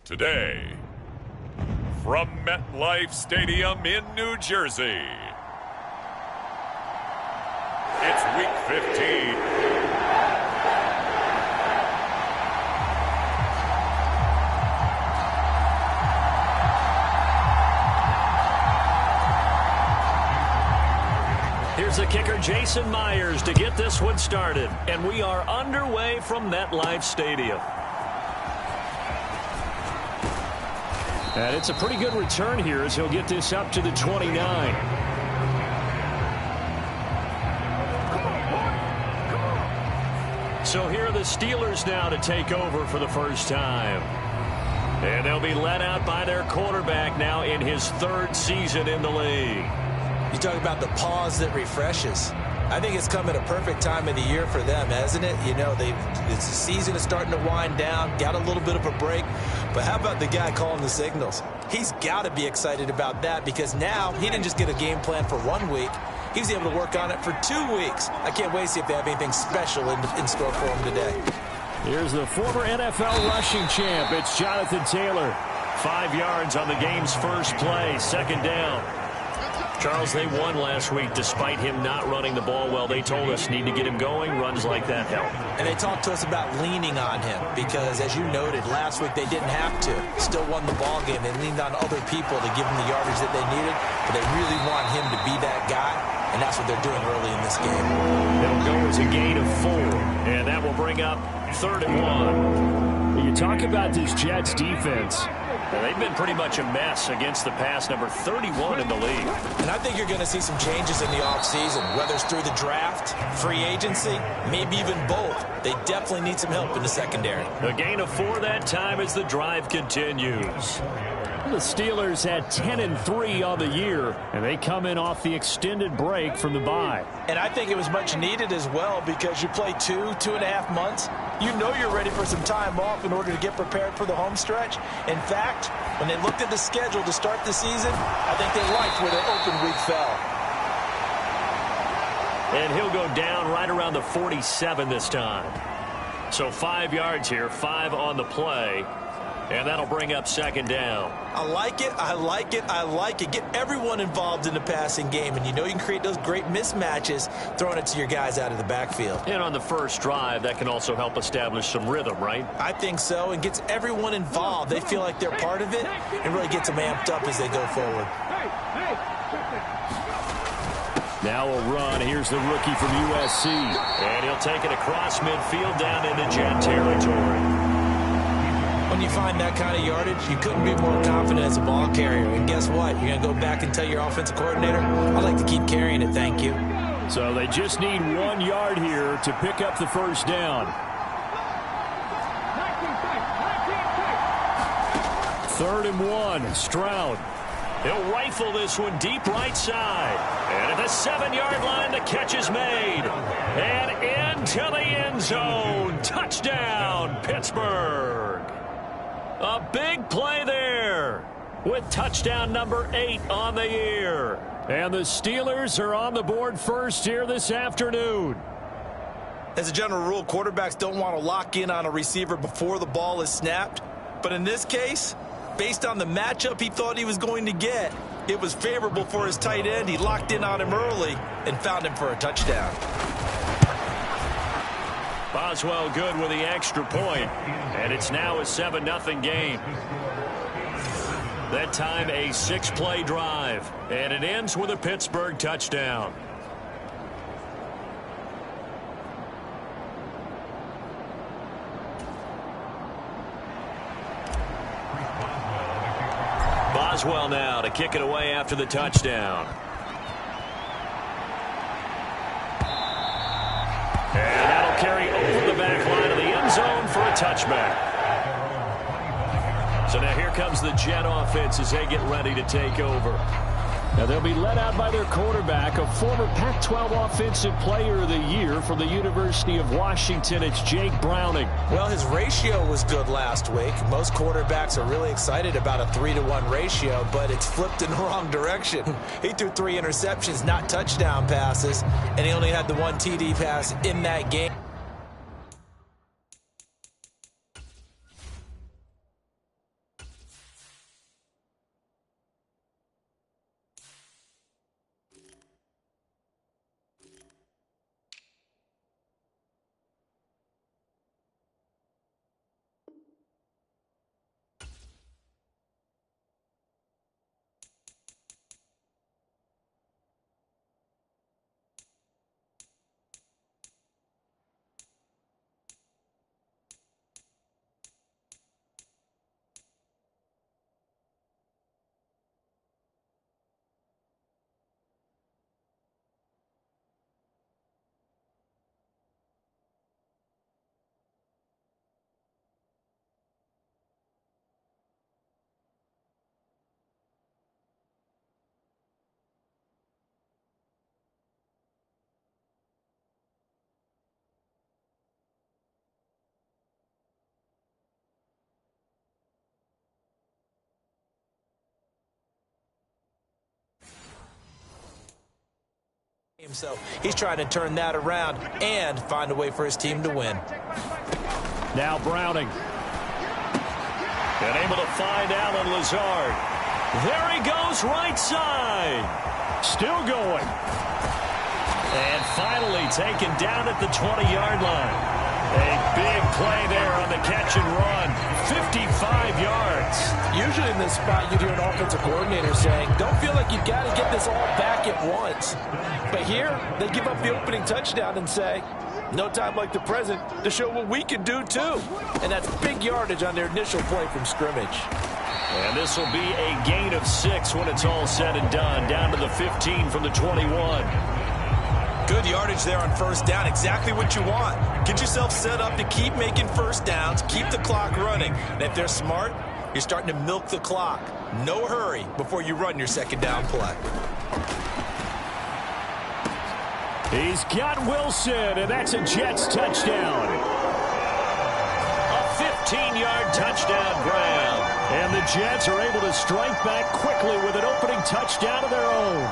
Today, from MetLife Stadium in New Jersey, it's Week 15. Here's the kicker, Jason Myers, to get this one started. And we are underway from MetLife Stadium. And it's a pretty good return here as he'll get this up to the 29. So here are the Steelers now to take over for the first time. And they'll be led out by their quarterback now in his third season in the league. You talk about the pause that refreshes. I think it's come at a perfect time of the year for them, hasn't it? You know, the season is starting to wind down, got a little bit of a break. But how about the guy calling the signals? He's got to be excited about that because now he didn't just get a game plan for 1 week. He was able to work on it for 2 weeks. I can't wait to see if they have anything special in store for him today. Here's the former NFL rushing champ. It's Jonathan Taylor. 5 yards on the game's first play, second down. Charles, they won last week despite him not running the ball well. They told us need to get him going. Runs like that help. And they talked to us about leaning on him because, as you noted, last week they didn't have to. Still won the ball game. They leaned on other people to give them the yardage that they needed, but they really want him to be that guy, and that's what they're doing early in this game. It'll go as a gain of 4, and that will bring up 3rd and 1. You talk about this Jets defense. Well, they've been pretty much a mess against the pass, number 31 in the league. And I think you're going to see some changes in the offseason, whether it's through the draft, free agency, maybe even both. They definitely need some help in the secondary. A gain of 4 that time as the drive continues. The Steelers had 10-3 on the year, and they come in off the extended break from the bye. And I think it was much needed as well because you play 2.5 months. You know you're ready for some time off in order to get prepared for the home stretch. In fact, when they looked at the schedule to start the season, I think they liked where their open week fell. And he'll go down right around the 47 this time. So 5 yards here, 5 on the play. And that'll bring up second down. I like it, I like it, I like it. Get everyone involved in the passing game. And you know you can create those great mismatches throwing it to your guys out of the backfield. And on the first drive, that can also help establish some rhythm, right? I think so, and gets everyone involved. They feel like they're part of it and really gets them amped up as they go forward. Now a run. Here's the rookie from USC. And he'll take it across midfield down into Jet territory. When you find that kind of yardage, you couldn't be more confident as a ball carrier. And guess what? You're going to go back and tell your offensive coordinator, I'd like to keep carrying it, thank you. So they just need 1 yard here to pick up the first down. 3rd and 1, Stroud. He'll rifle this one deep right side. And at the 7-yard line, the catch is made. And into the end zone. Touchdown, Pittsburgh. A big play there with touchdown number 8 on the year. And the Steelers are on the board first here this afternoon. As a general rule, quarterbacks don't want to lock in on a receiver before the ball is snapped. But in this case, based on the matchup he thought he was going to get, it was favorable for his tight end. He locked in on him early and found him for a touchdown. Boswell good with the extra point, and it's now a 7-0 game. That time a 6-play drive, and it ends with a Pittsburgh touchdown. Boswell now to kick it away after the touchdown. And that'll carry over the back line of the end zone for a touchback. So now here comes the Jet offense as they get ready to take over. Now they'll be led out by their quarterback, a former Pac-12 Offensive Player of the Year from the University of Washington. It's Jake Browning. Well, his ratio was good last week. Most quarterbacks are really excited about a 3-to-1 ratio, but it's flipped in the wrong direction. He threw 3 interceptions, not touchdown passes, and he only had the 1 TD pass in that game. So he's trying to turn that around and find a way for his team to win. Now Browning. And able to find Alan Lazard. There he goes, right side. Still going. And finally taken down at the 20-yard line. A big play there on the catch and run. 55 yards. Usually in this spot, you'd hear an offensive coordinator saying, don't feel like you've got to get this all back at once. But here, they give up the opening touchdown and say, no time like the present to show what we can do too. And that's big yardage on their initial play from scrimmage. And this will be a gain of 6 when it's all said and done. Down to the 15 from the 21. Good yardage there on first down. Exactly what you want. Get yourself set up to keep making first downs, keep the clock running. And if they're smart, you're starting to milk the clock. No hurry before you run your second down play. He's got Wilson, and that's a Jets touchdown. A 15-yard touchdown grab. And the Jets are able to strike back quickly with an opening touchdown of their own.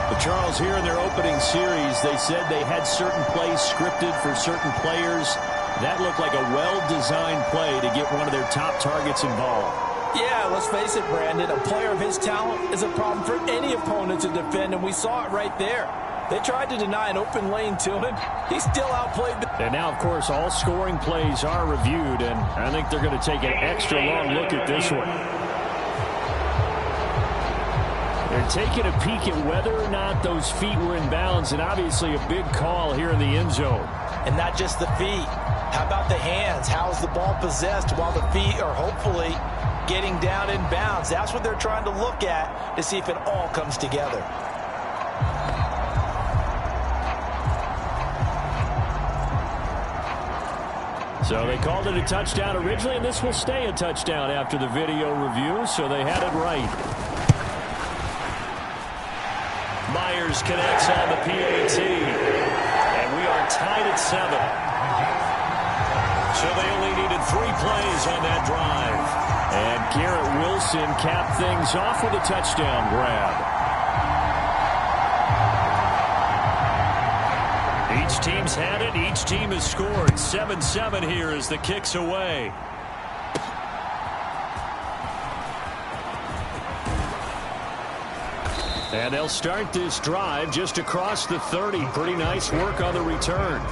But Charles, here in their opening series, they said they had certain plays scripted for certain players. That looked like a well-designed play to get one of their top targets involved. Yeah, let's face it, Brandon. A player of his talent is a problem for any opponent to defend, and we saw it right there. They tried to deny an open lane to him. He still outplayed. And now, of course, all scoring plays are reviewed, and I think they're going to take an extra long look at this one. They're taking a peek at whether or not those feet were in bounds, and obviously a big call here in the end zone. And not just the feet. How about the hands? How is the ball possessed while the feet are hopefully getting down in bounds? That's what they're trying to look at to see if it all comes together. So they called it a touchdown originally, and this will stay a touchdown after the video review, so they had it right. Myers connects on the PAT, and we are tied at 7. So they only needed 3 plays on that drive. And Garrett Wilson capped things off with a touchdown grab. Each team's had it. Each team has scored. 7-7 here as the kick's away. And they'll start this drive just across the 30. Pretty nice work on the return.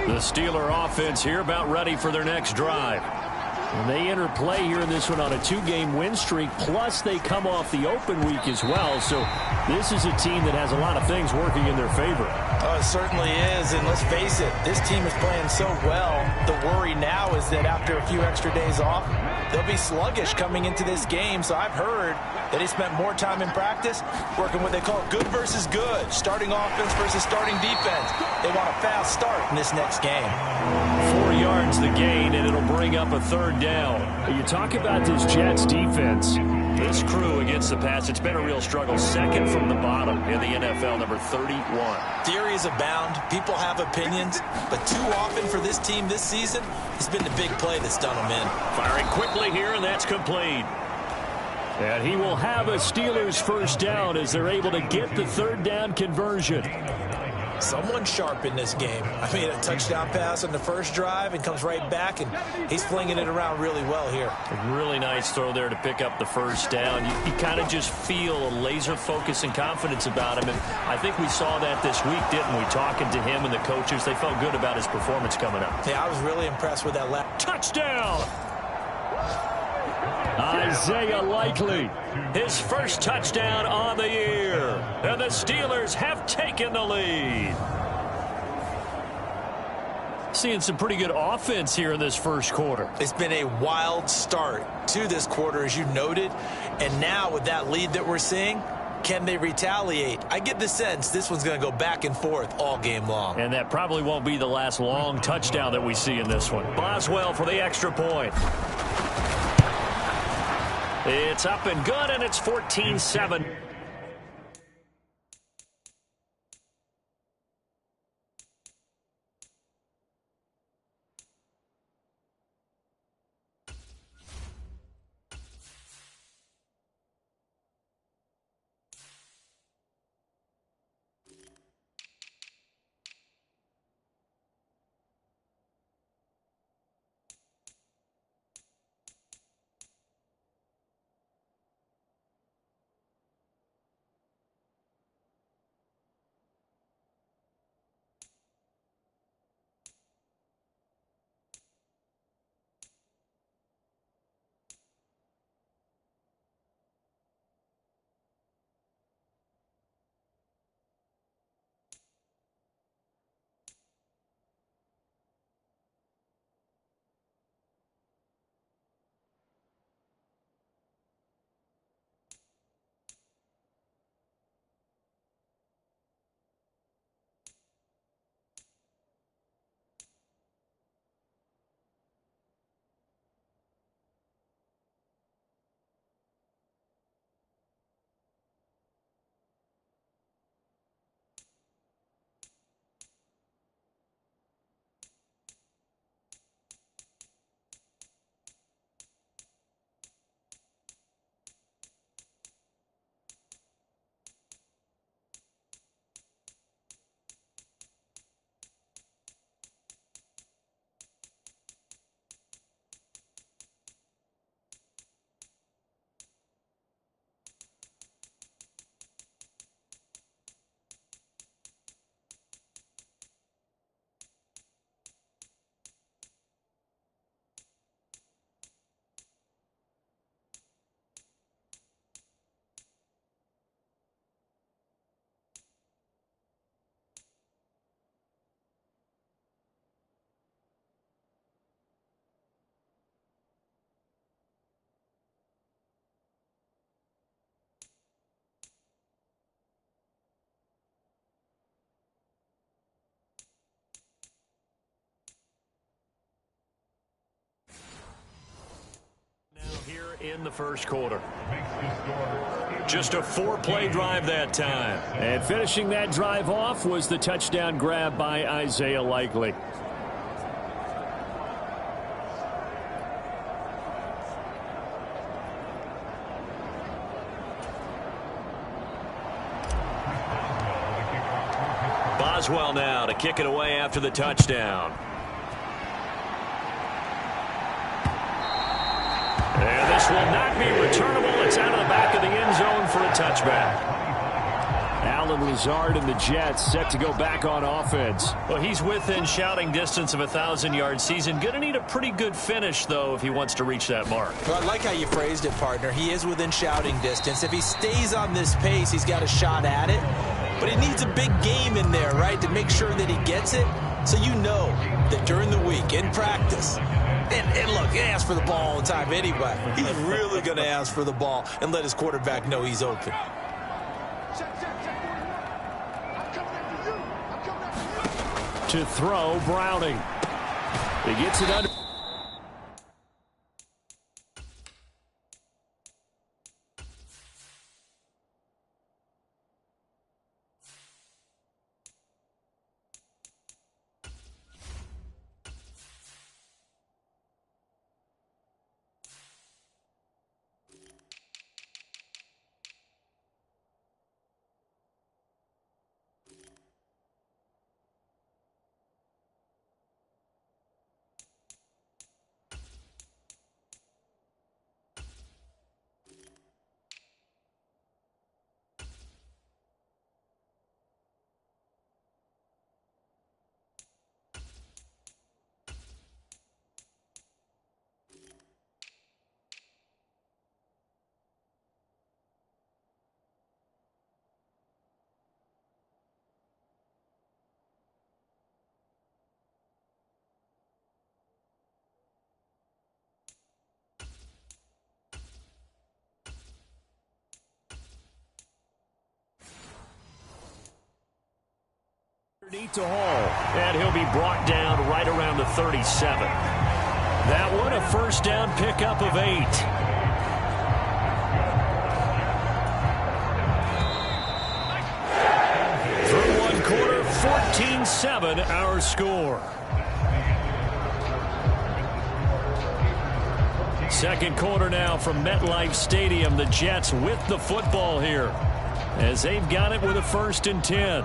The Steeler offense here about ready for their next drive. And they enter play here in this one on a 2-game win streak, plus they come off the open week as well. So this is a team that has a lot of things working in their favor. Oh, it certainly is, and let's face it, this team is playing so well. The worry now is that after a few extra days off, they'll be sluggish coming into this game. So I've heard that he spent more time in practice working what they call good versus good, starting offense versus starting defense. They want a fast start in this next game. 4 yards the gain, and it'll bring up a 3rd down. You talk about this Jets defense. This crew against the pass, it's been a real struggle. 2nd from the bottom in the NFL, number 31. Theories abound. People have opinions. But too often for this team this season, it's been the big play that's done them in. Firing quickly here, and that's complete. And he will have a Steelers 1st down as they're able to get the 3rd down conversion. Someone sharp in this game. I mean, a touchdown pass on the first drive and comes right back, and he's flinging it around really well here. A really nice throw there to pick up the 1st down. You kind of just feel a laser focus and confidence about him, and I think we saw that this week, didn't we? Talking to him and the coaches, they felt good about his performance coming up. Yeah, I was really impressed with that last touchdown. Isaiah Likely, his 1st touchdown on the year. And the Steelers have taken the lead. Seeing some pretty good offense here in this 1st quarter. It's been a wild start to this quarter, as you noted. And now with that lead that we're seeing, can they retaliate? I get the sense this one's going to go back and forth all game long. And that probably won't be the last long touchdown that we see in this one. Boswell for the extra point. It's up and good, and it's 14-7. in the first quarter. Just a 4-play drive that time. And finishing that drive off was the touchdown grab by Isaiah Likely. Boswell now to kick it away after the touchdown. And this will not be returnable. It's out of the back of the end zone for a touchback. Allen Lazard and the Jets set to go back on offense. Well, he's within shouting distance of a 1,000-yard season. Going to need a pretty good finish, though, if he wants to reach that mark. Well, I like how you phrased it, partner. He is within shouting distance. If he stays on this pace, he's got a shot at it. But he needs a big game in there, right, to make sure that he gets it. So you know that during the week, in practice, and look, he asks for the ball all the time anyway. He's really going to ask for the ball and let his quarterback know he's open. To throw, Browning. He gets it under. To Hall, and he'll be brought down right around the 37. That one, a first down pickup of 8. Through one quarter, 14-7 our score. Second quarter now from MetLife Stadium. The Jets with the football here as they've got it with a 1st and 10.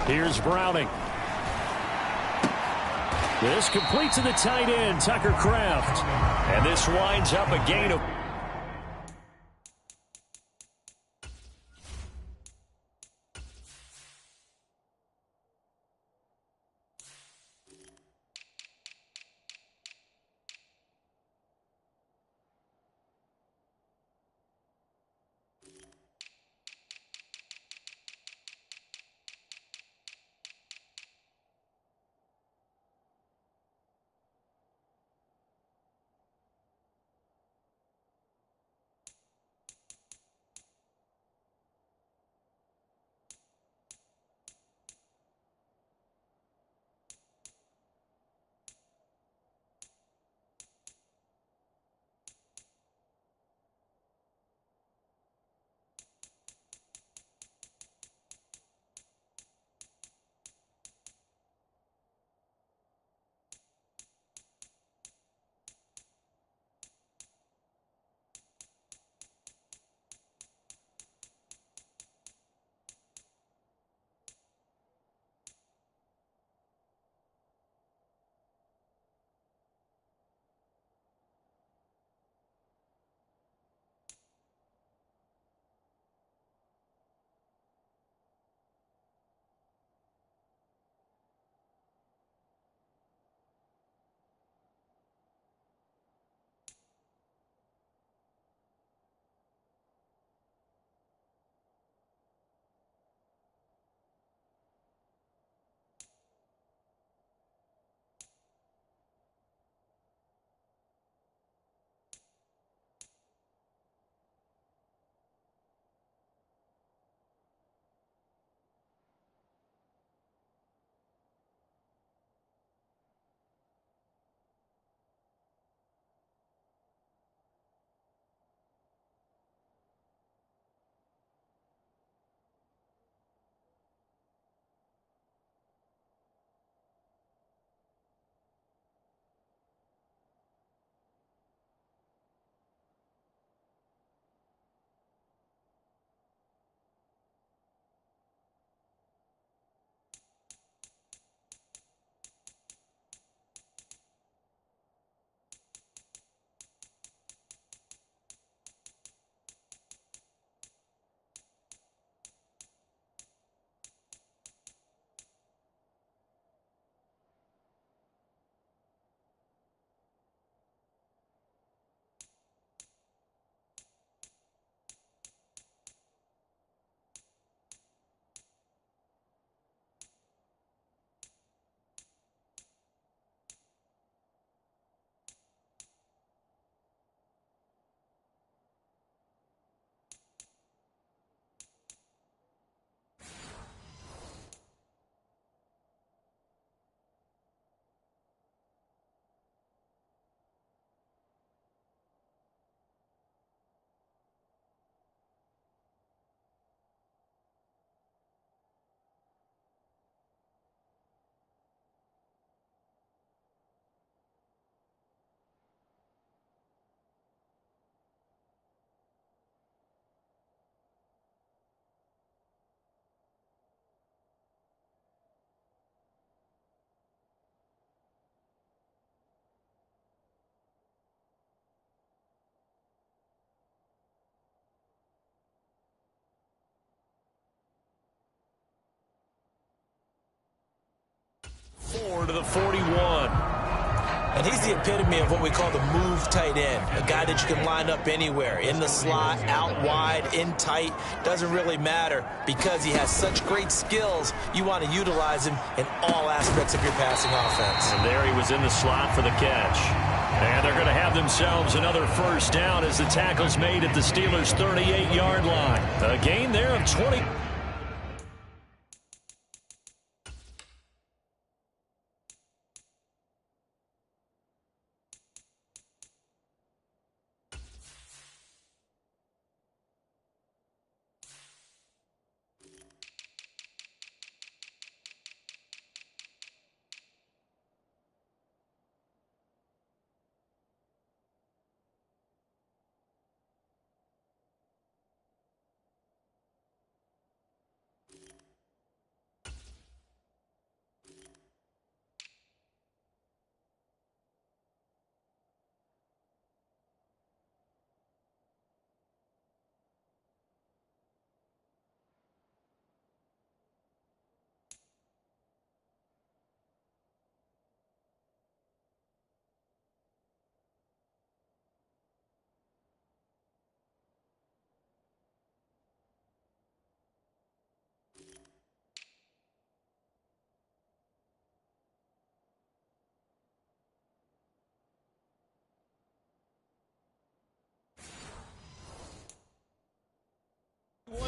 Here's Browning. This completes to the tight end, Tucker Kraft. And this winds up a gain of... 41. And he's the epitome of what we call the move tight end, a guy that you can line up anywhere, in the slot, out wide, in tight, doesn't really matter because he has such great skills. You want to utilize him in all aspects of your passing offense. And there he was in the slot for the catch. And they're going to have themselves another first down as the tackle's made at the Steelers' 38-yard line. A gain there of 20.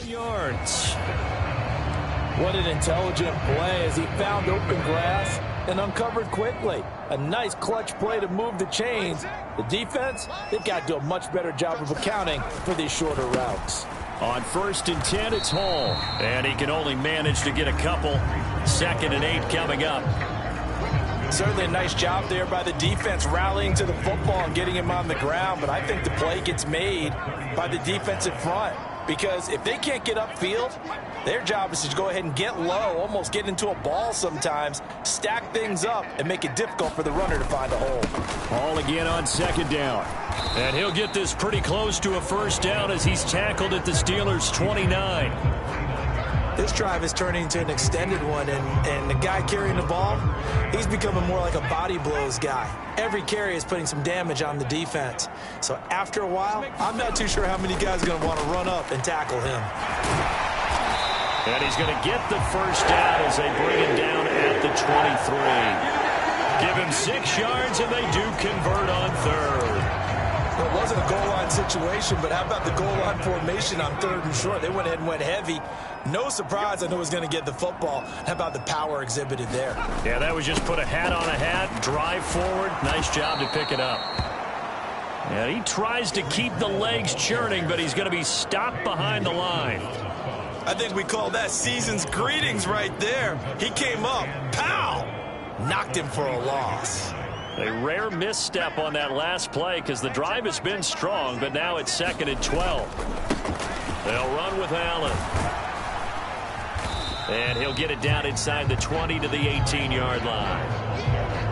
Yards. What an intelligent play as he found open grass and uncovered quickly. A nice clutch play to move the chains. The defense, they've got to do a much better job of accounting for these shorter routes. On 1st and 10, it's Hall. And he can only manage to get a couple. 2nd and 8 coming up. Certainly a nice job there by the defense rallying to the football and getting him on the ground. But I think the play gets made by the defensive front. Because if they can't get upfield, their job is to go ahead and get low, almost get into a ball sometimes, stack things up, and make it difficult for the runner to find a hole. Hall again on 2nd down. And he'll get this pretty close to a first down as he's tackled at the Steelers' 29. This drive is turning into an extended one, and the guy carrying the ball, he's becoming more like a body blows guy. Every carry is putting some damage on the defense. So after a while, I'm not too sure how many guys are going to want to run up and tackle him. And he's going to get the first down as they bring him down at the 23. Give him 6 yards, and they do convert on 3rd. Well, it wasn't a goal line situation, but how about the goal line formation on 3rd and short? They went ahead and went heavy. No surprise, I knew he was going to get the football. How about the power exhibited there? Yeah, that was just put a hat on a hat, drive forward. Nice job to pick it up. And he tries to keep the legs churning, but he's going to be stopped behind the line. I think we call that season's greetings right there. He came up, pow! Knocked him for a loss. A rare misstep on that last play because the drive has been strong, but now it's 2nd and 12. They'll run with Allen. And he'll get it down inside the 20 to the 18-yard line.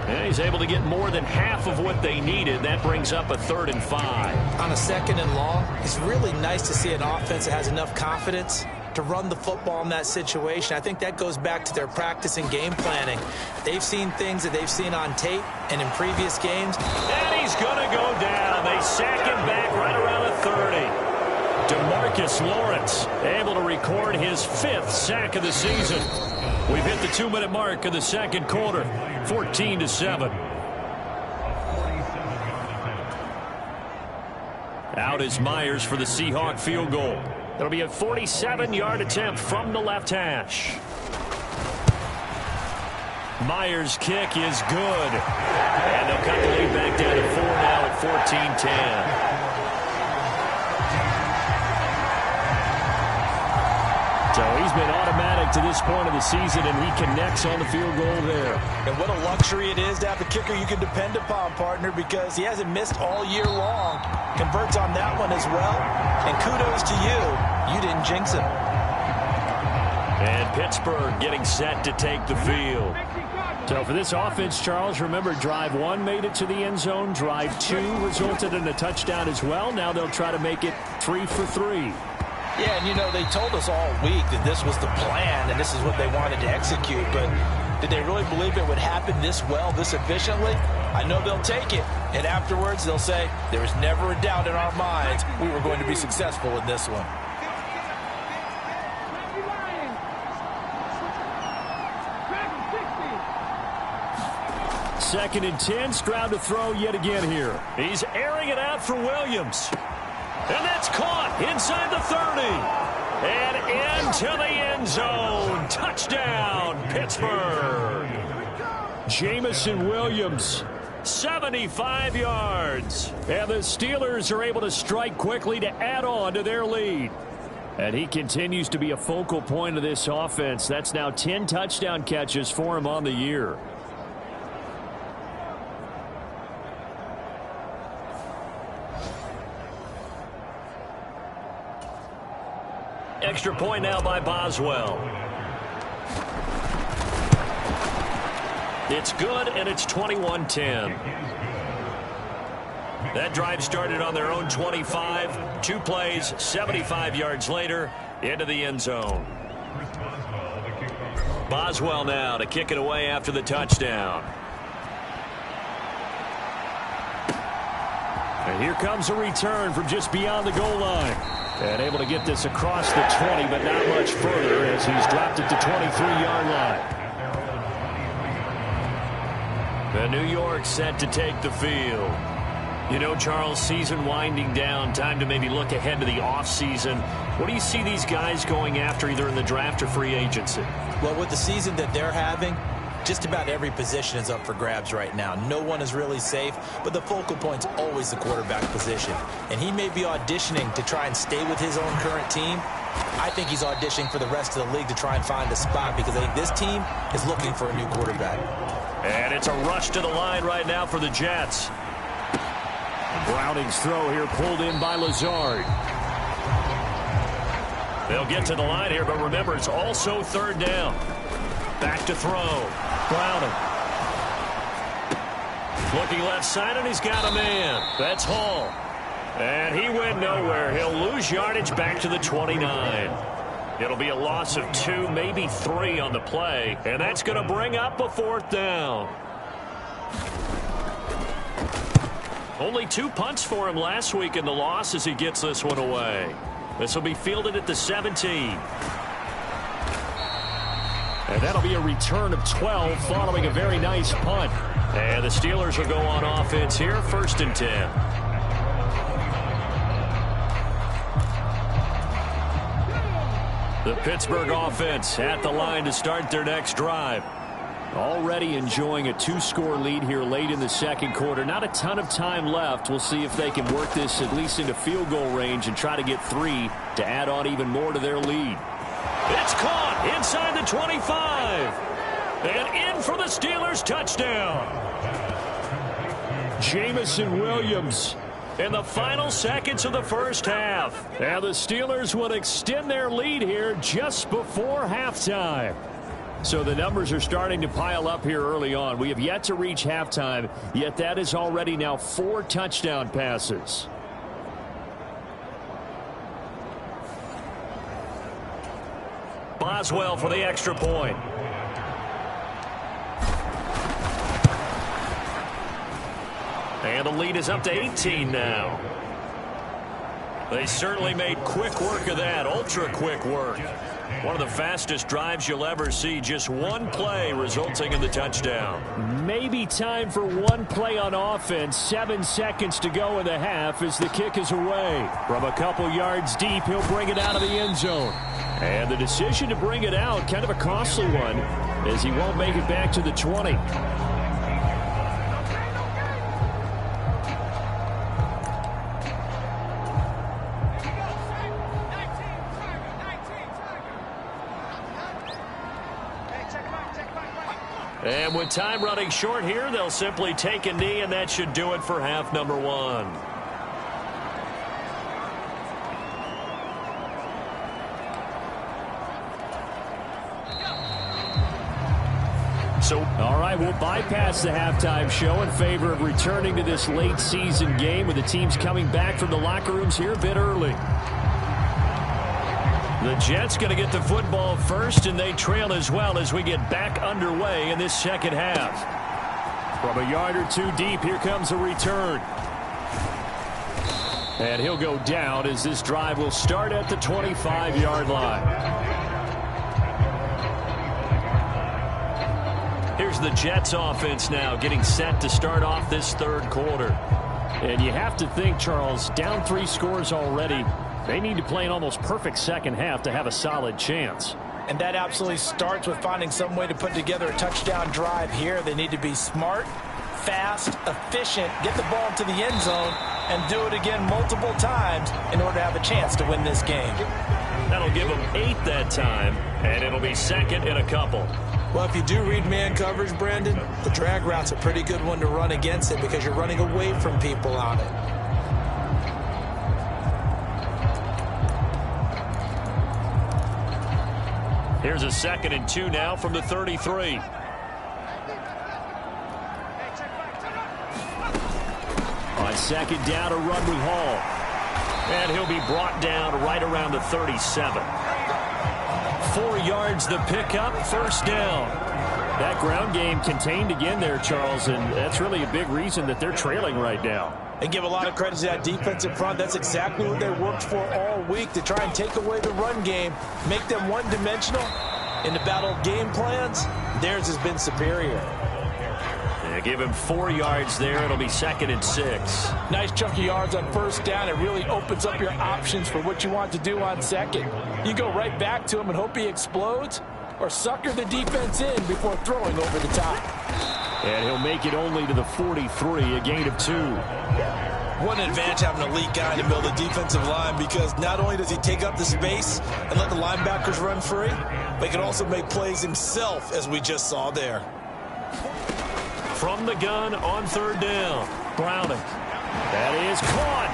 And he's able to get more than half of what they needed. That brings up a 3rd and 5. On a 2nd and long, it's really nice to see an offense that has enough confidence to run the football in that situation. I think that goes back to their practice and game planning. They've seen things that they've seen on tape and in previous games. And he's going to go down. They sack him back right around the 30. DeMarcus Lawrence able to record his 5th sack of the season. We've hit the 2-minute mark of the 2nd quarter, 14-7. Out is Myers for the Seahawk field goal. It'll be a 47-yard attempt from the left hash. Myers' kick is good. And they'll cut the lead back down to 4 now at 14-10. So he's been automatic to this point of the season, and he connects on the field goal there. And what a luxury it is to have a kicker you can depend upon, partner, because he hasn't missed all year long. Converts on that one as well. And kudos to you. You didn't jinx him. And Pittsburgh getting set to take the field. So for this offense, Charles, remember, drive 1 made it to the end zone. Drive 2 resulted in a touchdown as well. Now they'll try to make it 3 for 3. Yeah, and you know, they told us all week that this was the plan and this is what they wanted to execute, but Did they really believe it would happen this well, this efficiently? I know they'll take it, and afterwards they'll say, there was never a doubt in our minds we were going to be successful in this one. Second and 10, Stroud to throw yet again here. He's airing it out for Williams. And that's caught inside the 30. And into the end zone. Touchdown, Pittsburgh. Jamison Williams, 75 yards. and the Steelers are able to strike quickly to add on to their lead. And he continues to be a focal point of this offense. That's now 10 touchdown catches for him on the year. Extra point now by Boswell. It's good, and it's 21-10. That drive started on their own 25. 2 plays, 75 yards later, into the end zone. Boswell now to kick it away after the touchdown. And here comes a return from just beyond the goal line. And able to get this across the 20, but not much further as he's dropped it to 23-yard line. The New York set to take the field. You know, Charles, season winding down, time to maybe look ahead to the offseason. What do you see these guys going after either in the draft or free agency? Well, with the season that they're having, just about every position is up for grabs right now. No one is really safe, but the focal point's always the quarterback position. And he may be auditioning to try and stay with his own current team. I think he's auditioning for the rest of the league to try and find a spot because I think this team is looking for a new quarterback. And it's a rush to the line right now for the Jets. Browning's throw here pulled in by Lazard. They'll get to the line here, but remember, it's also third down. Back to throw. Browning. Looking left side, and he's got a man. That's Hall. And he went nowhere. He'll lose yardage back to the 29. It'll be a loss of 2, maybe 3 on the play. And that's going to bring up a 4th down. Only 2 punts for him last week in the loss as he gets this one away. This will be fielded at the 17. And that'll be a return of 12 following a very nice punt. And the Steelers will go on offense here, 1st and 10. The Pittsburgh offense at the line to start their next drive. Already enjoying a 2-score lead here late in the second quarter. Not a ton of time left. We'll see if they can work this at least into field goal range and try to get 3 to add on even more to their lead. It's caught inside the 25. And in for the Steelers touchdown. Jamison Williams in the final seconds of the first half. And the Steelers will extend their lead here just before halftime. So the numbers are starting to pile up here early on. We have yet to reach halftime, yet that is already now 4 touchdown passes. Boswell for the extra point. And the lead is up to 18 now. They certainly made quick work of that, ultra quick work. One of the fastest drives you'll ever see, just 1 play resulting in the touchdown. Maybe time for 1 play on offense. 7 seconds to go in the half as the kick is away. From a couple yards deep, he'll bring it out of the end zone. And the decision to bring it out, kind of a costly one, as he won't make it back to the 20. And with time running short here, they'll simply take a knee, and that should do it for half number 1. So, all right, we'll bypass the halftime show in favor of returning to this late season game with the teams coming back from the locker rooms here a bit early. The Jets going to get the football first, and they trail as well as we get back underway in this second half. From a yard or two deep, here comes a return. And he'll go down as this drive will start at the 25-yard line. Here's the Jets offense now getting set to start off this third quarter. And you have to think, Charles, down 3 scores already. They need to play an almost perfect second half to have a solid chance. And that absolutely starts with finding some way to put together a touchdown drive here. They need to be smart, fast, efficient, get the ball to the end zone, and do it again multiple times in order to have a chance to win this game. That'll give them 8 that time, and it'll be second and a couple. Well, if you do read man coverage, Brandon, the drag route's a pretty good one to run against it because you're running away from people on it. Here's a 2nd and 2 now from the 33. On 2nd down, a run with Hall. And he'll be brought down right around the 37. 4 yards the pickup, first down. That ground game contained again there, Charles, and that's really a big reason that they're trailing right now. And give a lot of credit to that defensive front. That's exactly what they worked for all week, to try and take away the run game, make them one-dimensional. In the battle of game plans, theirs has been superior. They give him 4 yards there. It'll be 2nd and 6. Nice chunk of yards on first down. It really opens up your options for what you want to do on second. You go right back to him and hope he explodes, or sucker the defense in before throwing over the top. And he'll make it only to the 43, a gain of 2. What an advantage having an elite guy in the middle of the defensive line, because not only does he take up the space and let the linebackers run free, but he can also make plays himself, as we just saw there. From the gun on 3rd down, Browning. That is caught.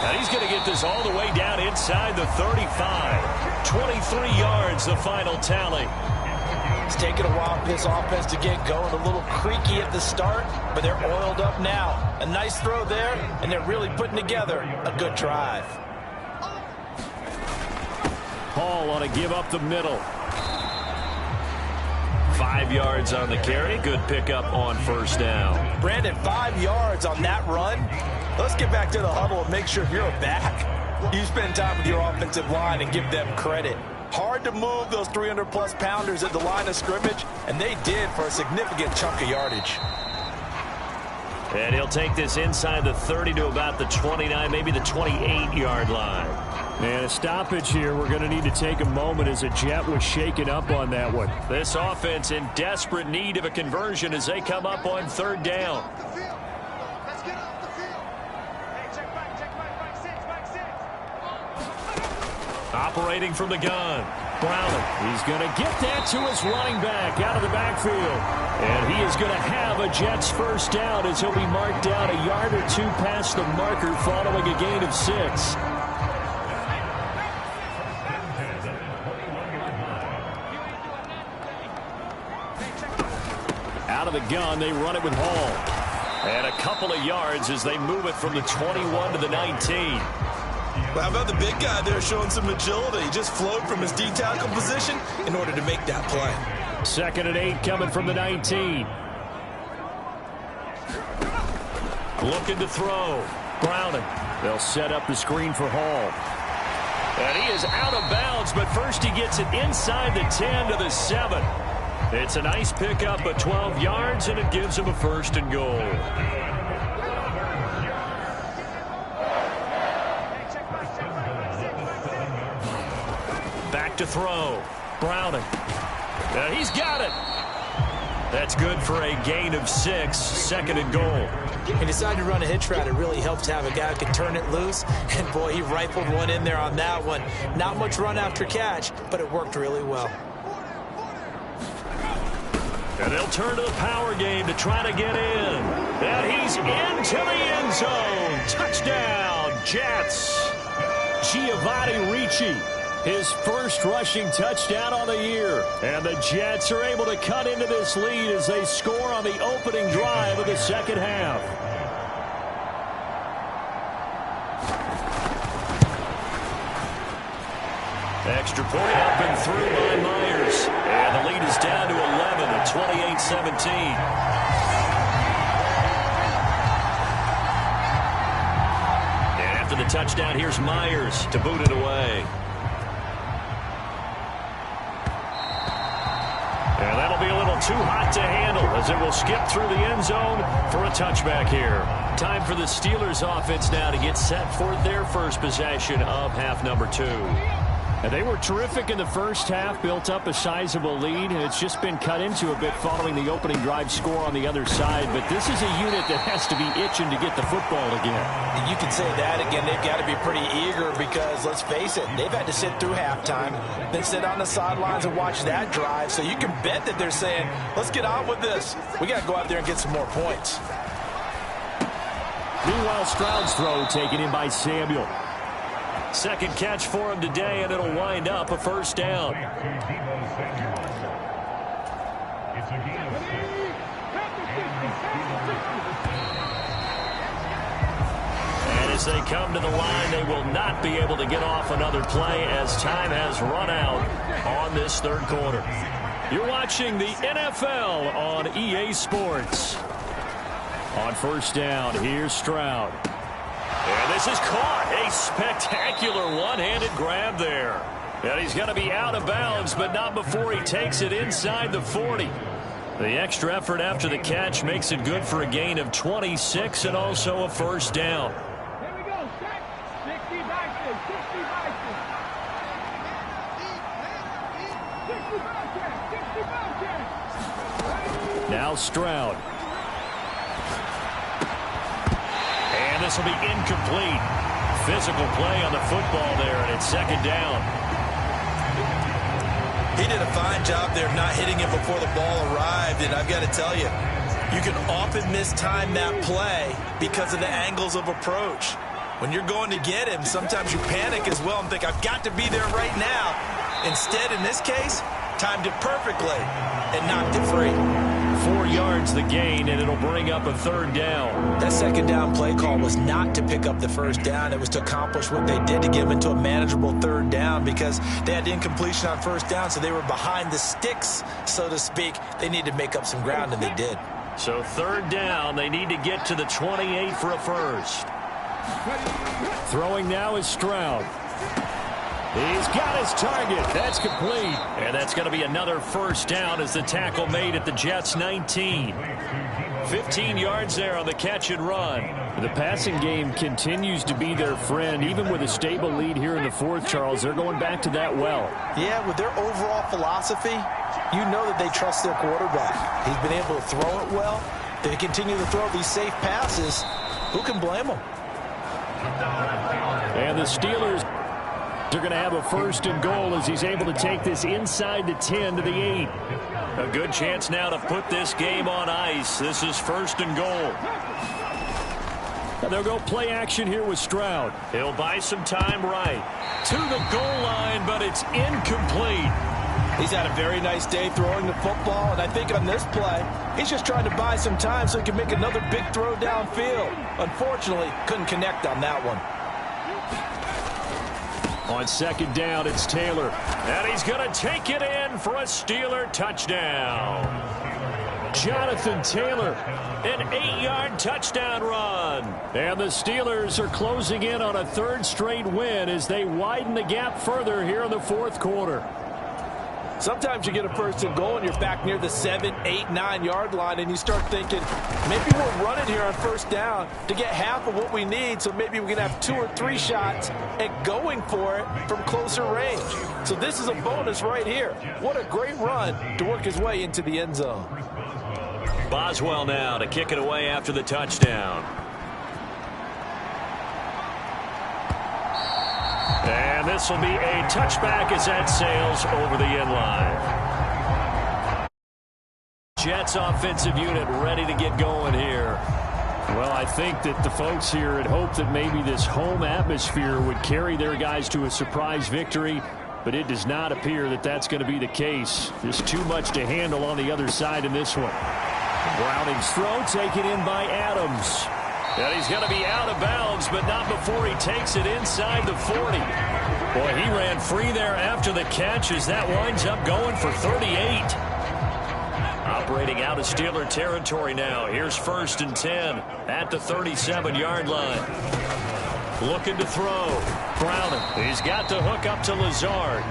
And he's going to get this all the way down inside the 35. 23 yards, the final tally. It's taken a while for this offense to get going. A little creaky at the start, but they're oiled up now. A nice throw there, and they're really putting together a good drive. Hall on a give up the middle. 5 yards on the carry. Good pickup on first down. Brandon, 5 yards on that run. Let's get back to the huddle and make sure you're back. You spend time with your offensive line and give them credit. Hard to move those 300-plus pounders at the line of scrimmage, and they did for a significant chunk of yardage. And he'll take this inside the 30 to about the 29, maybe the 28-yard line. And a stoppage here. We're going to need to take a moment as a Jet was shaken up on that one. This offense in desperate need of a conversion as they come up on 3rd down. Operating from the gun, Browning. He's going to get that to his running back out of the backfield. And he is going to have a Jets first down as he'll be marked down a yard or 2 past the marker following a gain of 6. Out of the gun, they run it with Hall. And a couple of yards as they move it from the 21 to the 19. Well, how about the big guy there showing some agility? He just flowed from his D-tackle position in order to make that play. 2nd and 8 coming from the 19. Looking to throw. Browning. They'll set up the screen for Hall. And he is out of bounds, but first he gets it inside the 10 to the 7. It's a nice pickup of 12 yards, and it gives him a 1st and goal. Back to throw. Browning. And he's got it. That's good for a gain of 6. 2nd and goal. He decided to run a hitch route. It really helped to have a guy who could turn it loose. And, boy, he rifled one in there on that one. Not much run after catch, but it worked really well. And they'll turn to the power game to try to get in. And he's into the end zone. Touchdown, Jets. Giovanni Ricci. His first rushing touchdown on the year. And the Jets are able to cut into this lead as they score on the opening drive of the second half. Extra point up and through by Myers. And the lead is down to 11 at 28-17. And after the touchdown, here's Myers to boot it away. And that'll be a little too hot to handle as it will skip through the end zone for a touchback here. Time for the Steelers offense now to get set for their first possession of half number 2. And they were terrific in the first half, built up a sizable lead, and it's just been cut into a bit following the opening drive score on the other side. But this is a unit that has to be itching to get the football again. You can say that again. They've got to be pretty eager because, let's face it, they've had to sit through halftime, then sit on the sidelines and watch that drive. So you can bet that they're saying, let's get on with this. We got to go out there and get some more points. Meanwhile, Stroud's throw taken in by Samuel. Second catch for him today, and it'll wind up a first down. And as they come to the line, they will not be able to get off another play as time has run out on this third quarter. You're watching the NFL on EA Sports. On first down, here's Stroud. And this is caught. A spectacular one-handed grab there. And he's going to be out of bounds, but not before he takes it inside the 40. The extra effort after the catch makes it good for a gain of 26 and also a first down. Here we go, set. 60 back there, 60 back there. 60 back there, 60 back there. Now Stroud. And this will be incomplete. Physical play on the football there, and it's second down. He did a fine job there of not hitting it before the ball arrived, and I've got to tell you, you can often mistime that play because of the angles of approach. When you're going to get him, sometimes you panic as well and think, I've got to be there right now. Instead, in this case, timed it perfectly and knocked it free. 4 yards the gain, and it'll bring up a third down. That second down play call was not to pick up the first down. It was to accomplish what they did to get them into a manageable third down because they had incompletion on first down, so they were behind the sticks, so to speak. They needed to make up some ground, and they did. So third down, they need to get to the 28 for a first. Throwing now is Stroud. He's got his target. That's complete. And that's going to be another first down as the tackle made at the Jets' 19. 15 yards there on the catch and run. The passing game continues to be their friend. Even with a stable lead here in the fourth, Charles, they're going back to that well. Yeah, with their overall philosophy, you know that they trust their quarterback. He's been able to throw it well. They continue to throw these safe passes. Who can blame them? And the Steelers are going to have a first and goal as he's able to take this inside the 10 to the 8. A good chance now to put this game on ice. This is first and goal. And they'll go play action here with Stroud. He'll buy some time right to the goal line, but it's incomplete. He's had a very nice day throwing the football, and I think on this play, he's just trying to buy some time so he can make another big throw downfield. Unfortunately, couldn't connect on that one. On second down, it's Taylor. And he's going to take it in for a Steeler touchdown. Jonathan Taylor, an 8-yard touchdown run. And the Steelers are closing in on a third straight win as they widen the gap further here in the fourth quarter. Sometimes you get a first and goal and you're back near the 7, 8, 9-yard line and you start thinking, maybe we're running here on first down to get half of what we need, so maybe we can have 2 or 3 shots at going for it from closer range. So this is a bonus right here. What a great run to work his way into the end zone. Boswell now to kick it away after the touchdown. And this will be a touchback as that sails over the end line. Jets offensive unit ready to get going here. Well, I think that the folks here had hoped that maybe this home atmosphere would carry their guys to a surprise victory, but it does not appear that that's going to be the case. There's too much to handle on the other side in this one. Browning's throw taken in by Adams. And he's going to be out of bounds, but not before he takes it inside the 40. Boy, he ran free there after the catch as that winds up going for 38. Operating out of Steeler territory now. Here's 1st and 10 at the 37-yard line. Looking to throw. Browning. He's got the hook up to Lazard.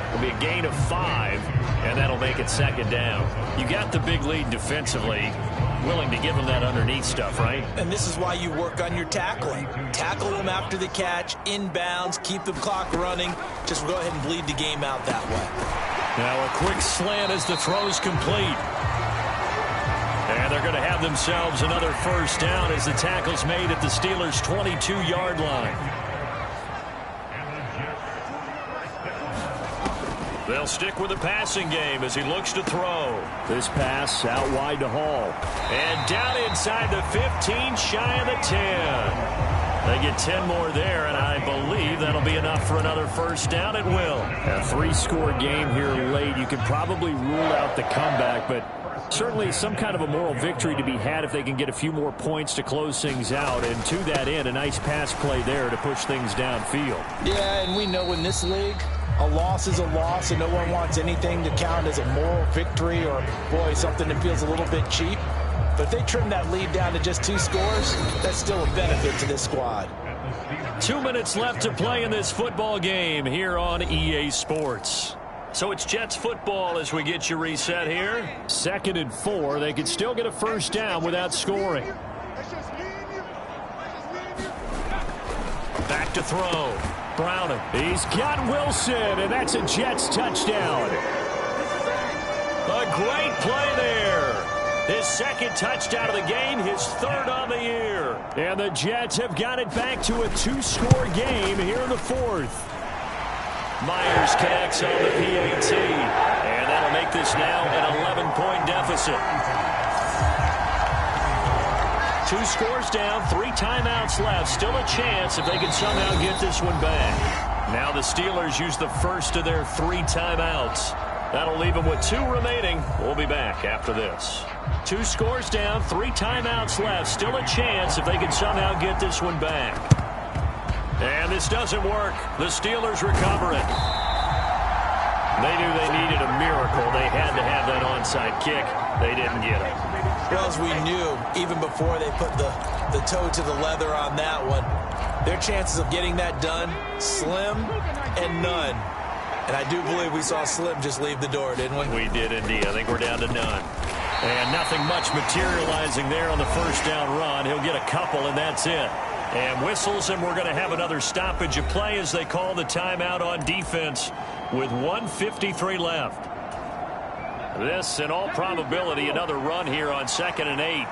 It'll be a gain of 5, and that'll make it 2nd down. You got the big lead defensively. Willing to give him that underneath stuff, right? And this is why you work on your tackling. Tackle them after the catch, inbounds, keep the clock running. Just go ahead and bleed the game out that way. Now a quick slant as the throw's complete. And they're going to have themselves another 1st down as the tackle's made at the Steelers' 22-yard line. They'll stick with the passing game as he looks to throw. This pass out wide to Hall. And down inside the 15, shy of the 10. They get 10 more there, and I believe that'll be enough for another 1st down. It will. A 3-score game here late. You could probably rule out the comeback, but certainly some kind of a moral victory to be had if they can get a few more points to close things out. And to that end, a nice pass play there to push things downfield. Yeah, and we know in this league, a loss is a loss, and no one wants anything to count as a moral victory or, boy, something that feels a little bit cheap. But if they trim that lead down to just 2 scores, that's still a benefit to this squad. 2 minutes left to play in this football game here on EA Sports. So it's Jets football as we get you reset here. 2nd and 4. They could still get a 1st down without scoring. Back to throw. Browning. He's got Wilson, and that's a Jets touchdown. A great play there. His 2nd touchdown of the game, his 3rd on the year. And the Jets have got it back to a 2-score game here in the 4th. Myers connects on the PAT, and that'll make this now an 11-point deficit. 2 scores down, 3 timeouts left. Still a chance if they can somehow get this one back. Now the Steelers use the 1st of their 3 timeouts. That'll leave them with 2 remaining. We'll be back after this. 2 scores down, 3 timeouts left. Still a chance if they can somehow get this one back. And this doesn't work. The Steelers recover it. They knew they needed a miracle. They had to have that onside kick. They didn't get it. Well, as we knew, even before they put the toe to the leather on that one, their chances of getting that done, slim and none. And I do believe we saw Slim just leave the door, didn't we? We did indeed. I think we're down to none. And nothing much materializing there on the 1st down run. He'll get a couple, and that's it. And whistles, and we're going to have another stoppage of play as they call the timeout on defense with 1:53 left. This, in all probability, another run here on 2nd and 8.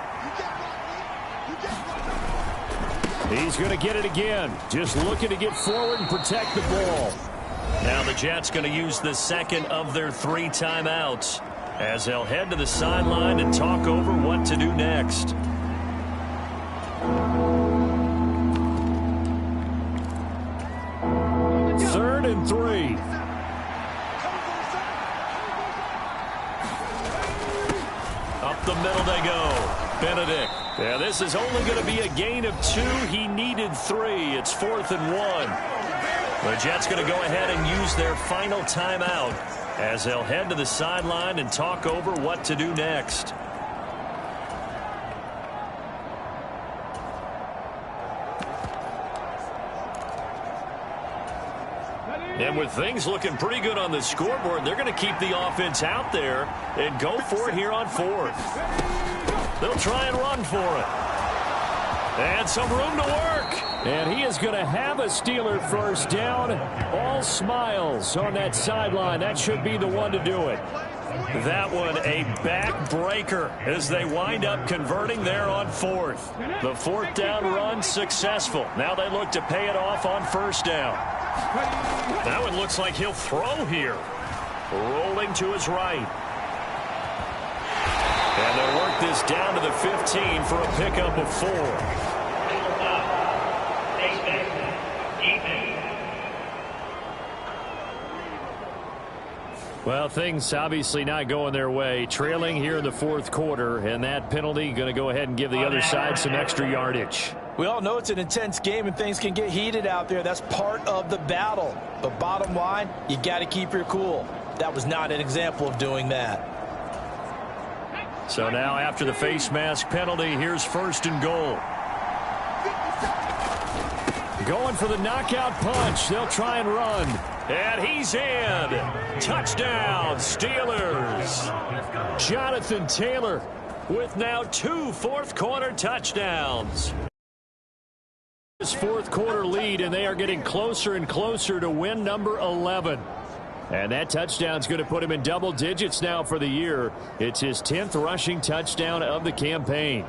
He's going to get it again. Just looking to get forward and protect the ball. Now the Jets going to use the 2nd of their 3 timeouts as they'll head to the sideline and talk over what to do next. Third and 3. Up the middle they go. Benedict. Yeah, this is only going to be a gain of 2. He needed 3. It's 4th and 1. The Jets going to go ahead and use their final timeout as they'll head to the sideline and talk over what to do next. And with things looking pretty good on the scoreboard, they're going to keep the offense out there and go for it here on 4th. They'll try and run for it. And some room to work. And he is going to have a Steeler 1st down. All smiles on that sideline. That should be the one to do it. That one a backbreaker as they wind up converting there on 4th. The 4th down run successful. Now they look to pay it off on 1st down. That one looks like he'll throw here. Rolling to his right. And they'll work this down to the 15 for a pickup of 4. Well, things obviously not going their way. Trailing here in the 4th quarter, and that penalty going to go ahead and give the other side some extra yardage. We all know it's an intense game and things can get heated out there. That's part of the battle. But bottom line, you got to keep your cool. That was not an example of doing that. So now after the face mask penalty, here's 1st and goal. Going for the knockout punch. They'll try and run. And he's in. Touchdown, Steelers. Jonathan Taylor with now 2 fourth-quarter touchdowns. His fourth-quarter lead, and they are getting closer and closer to win number 11. And that touchdown's going to put him in double digits now for the year. It's his 10th rushing touchdown of the campaign.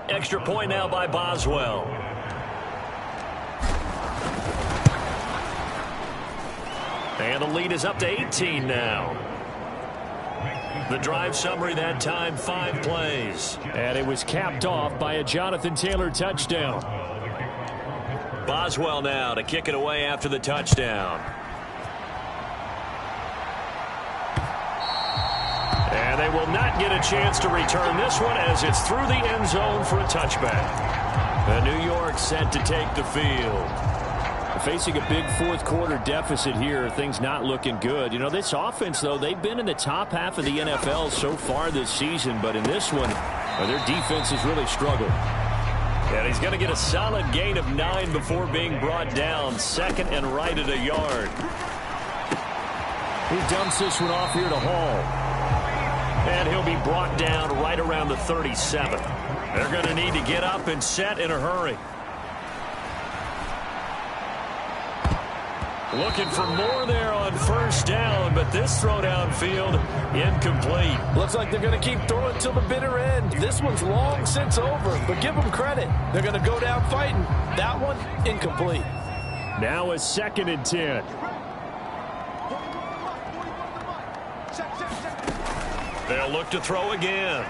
Extra point now by Boswell. And the lead is up to 18 now. The drive summary that time, 5 plays. And it was capped off by a Jonathan Taylor touchdown. Boswell now to kick it away after the touchdown. And they will not get a chance to return this one as it's through the end zone for a touchback. And New York set to take the field. Facing a big fourth-quarter deficit here, things not looking good. You know, this offense, though, they've been in the top half of the NFL so far this season, but in this one, their defense has really struggled. And he's going to get a solid gain of 9 before being brought down. 2nd and right at a yard. He dumps this one off here to Hall. And he'll be brought down right around the 37. They're going to need to get up and set in a hurry. Looking for more there on 1st down, but this throw downfield incomplete. Looks like they're going to keep throwing till the bitter end. This one's long since over, but give them credit. They're going to go down fighting. That one, incomplete. Now a 2nd and 10. They'll look to throw again.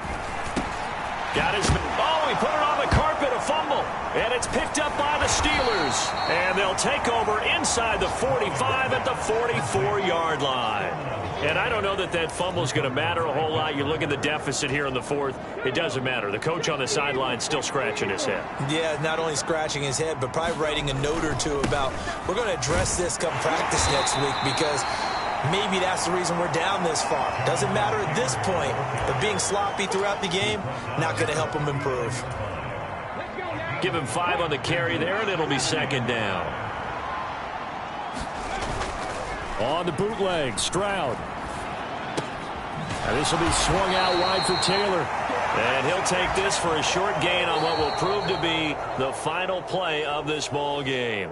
Got his... Oh, he put it on the carpet, a fumble. And it's picked up by the Steelers. And they'll take over inside the 45 at the 44-yard line. And I don't know that that fumble is going to matter a whole lot. You look at the deficit here in the 4th. It doesn't matter. The coach on the sideline still scratching his head. Yeah, not only scratching his head, but probably writing a note or two about, we're going to address this come practice next week because maybe that's the reason we're down this far. Doesn't matter at this point, but being sloppy throughout the game, not going to help him improve. Give him 5 on the carry there, and it'll be 2nd down. On the bootleg, Stroud. And this will be swung out wide for Taylor. And he'll take this for a short gain on what will prove to be the final play of this ball game.